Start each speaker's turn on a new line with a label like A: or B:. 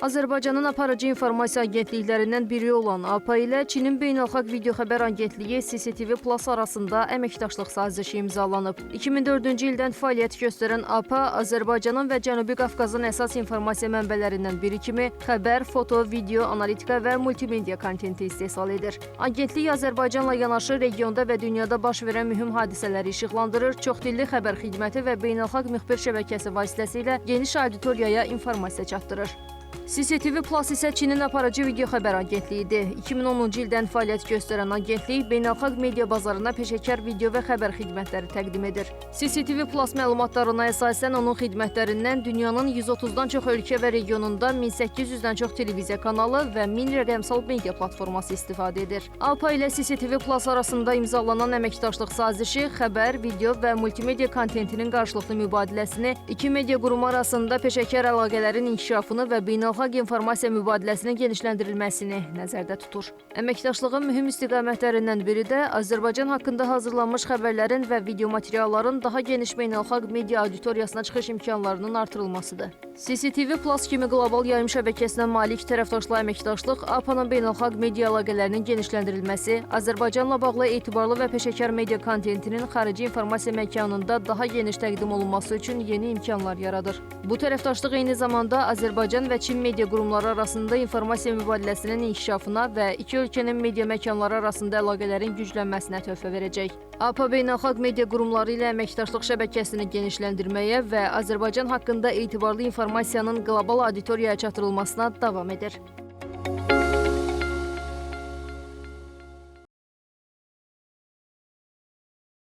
A: Azərbaycanın aparıcı informasiya agentliklərindən biri olan APA ilə Çinin Beynəlxalq Video Xəbər Agentliyi CCTV Plus arasında əməkdaşlıq sazişi imzalanıb. 2004-cü ildən fəaliyyət göstərən APA Azərbaycanın və Cənubi Qafqazın əsas informasiya mənbələrindən biri kimi xəbər, foto, video, analitika və multimedia kontenti istehsal edir. Agentlik Azərbaycanla yanaşı regionda və dünyada baş verən mühüm hadisələri işıqlandırır, çoxdilli xəbər xidməti və beynəlxalq müxbir şəbəkəsi vasitəsilə geniş auditoriyaya informasiya çatdırır. CCTV Plus isə Çinin aparıcı video xəbər agentliyidir. 2010-cu ildən fəaliyyət göstərən agentlik beynəlxalq media bazarına peşəkar video və xəbər xidmətləri təqdim edir. CCTV Plus məlumatlarına əsasən onun xidmətlərindən dünyanın 130-dan çox ölkə və regionunda 1800-dən çox televiziya kanalı və 1000 rəqəmsal media platforması istifadə edir. APA ilə CCTV Plus arasında imzalanan əməkdaşlıq sazişi xəbər, video və multimedia kontentinin qarşılıqlı mübadiləsini, iki media qurumu arasında peşəkar əlaqələrin inkişafını və beynəlxalq informasiya mübadiləsinin genişləndirilməsini nəzərdə tutur. Əməkdaşlığın mühüm istiqamətlərindən biri də Azərbaycan haqqında hazırlanmış xəbərlərin və video materialların daha geniş beynəlxalq media auditoriyasına çıxış imkanlarının artırılmasıdır. CCTV Plus kimi qlobal yayım şəbəkəsinə malik tərəfdaşlı əməkdaşlıq APA-nın beynəlxalq media əlaqələrinin genişləndirilməsi, Azərbaycanla bağlı etibarlı və peşəkar media kontentinin xarici informasiya məkanında daha geniş təqdim olunması üçün yeni imkanlar yaradır. Bu tərəfdaşlıq eyni zamanda Azərbaycan və Çin media qurumları arasında informasiya mübadiləsinin inkişafına və iki ölkənin media məkanları arasında əlaqələrin güclənməsinə töhfə verəcək. APA beynəlxalq media qurumları ilə əməkdaşlıq şəbəkəsini genişləndirməyə və Azərbaycan haqqında etibarlı informasiyanın qlobal auditoriyaya çatdırılmasına davam edir.